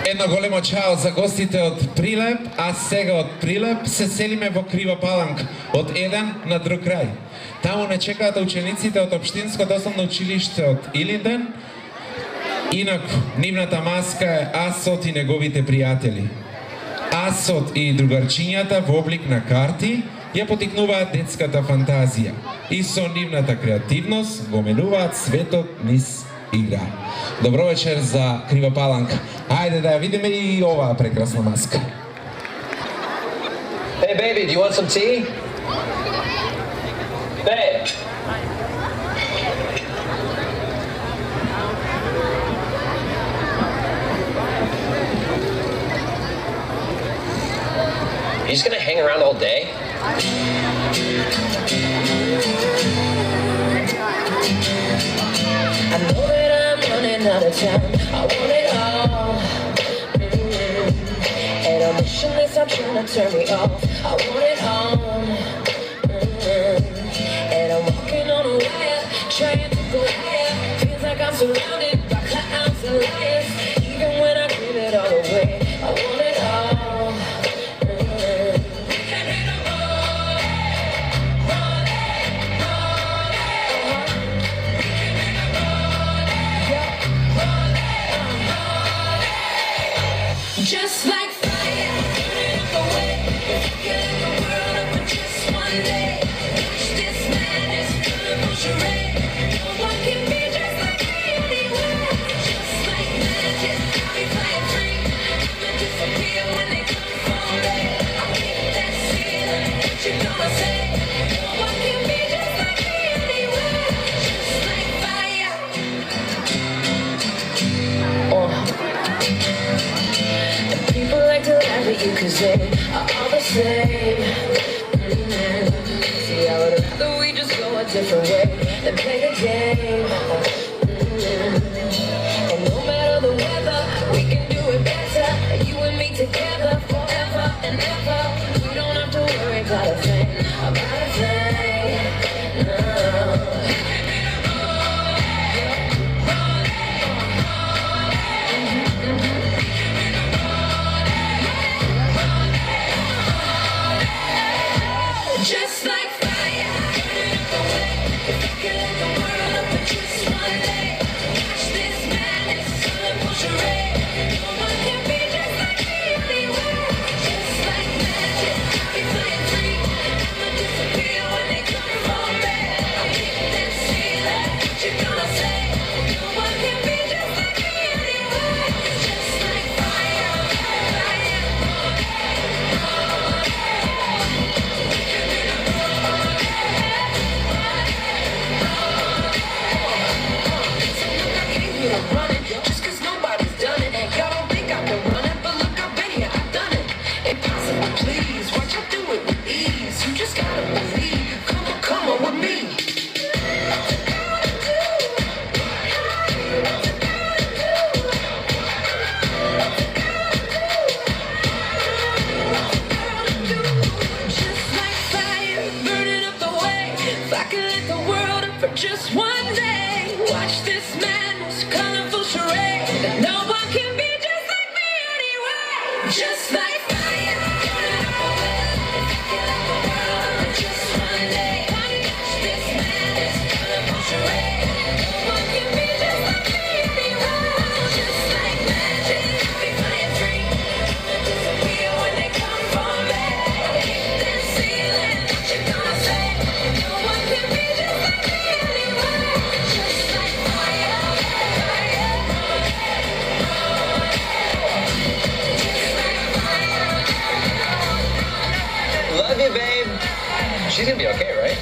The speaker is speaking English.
Едно големо чао за гостите од Прилеп, а сега од Прилеп се селиме во Крива Паланка, од еден на друг крај. Таму не чекаат учениците од Општинското основно училиште од Илинден. Инаку, нивната маска е Асот и неговите пријатели. Асот и другарчињата во облик на карти ја потикнуваат детската фантазија и со нивната креативност го менуваат светот низ игра. Добро вечер за Крива Паланка. Ајде да ја видиме и оваа прекрасна маска. Hey baby, do you want some tea? Babe. You just gonna hang around all day? I know that I'm running out of time. I want it all. And I'm motionless, I'm trying to turn me off. I want it all. And I'm walking on a wire, trying to go higher. Feels like I'm surrounded by clowns and liars. Even when I give it all away, I want it all. Just like fire, burning up away. Killing the world up in just one day. Watch this madness, colorful charade. No one can be just like me anywhere. Just like magic, I'll be flying free. I'ma disappear when they come for me. I'll hit that ceiling, what you gonna say? No one can be just like me anywhere. Just like fire. People like to laugh at you cause they are all the same. See, I would rather we just go a different way than play the game. And no matter the weather, we can do it better. You and me together forever and ever. We don't have to worry about a thing, about a thing. No. Just like fire, burning up away. Killing the world up in just one day. Watch this madness, colorful charade. No one can be just like me anywhere. Just like magic, I'll be flying free. I'ma disappear when they come for me. I'll hit that ceiling, what you gonna say? No one can be just like me anywhere. Just like fire, fire. Running just cause nobody's done it. Y'all don't think I can run it, but look, I've been here, I've done it. Impossible, please, watch I do it with ease. You just gotta believe. Come on with me. Just like fire, burning up the way. If I could let the world up for just one day, watch this madness, colorful charade. No one can be just like me anyway. Just like fire, burning up the way. If I could let the world up for just one day, watch this madness, colorful charade. No one can be just like me anyway. Just like magic, I'll be flying free. I'ma disappear when they come for me. I'll hit that ceiling, what you gonna say? No one can be just like me anyway. Just like fire, fire. Love you, babe. She's gonna be okay, right?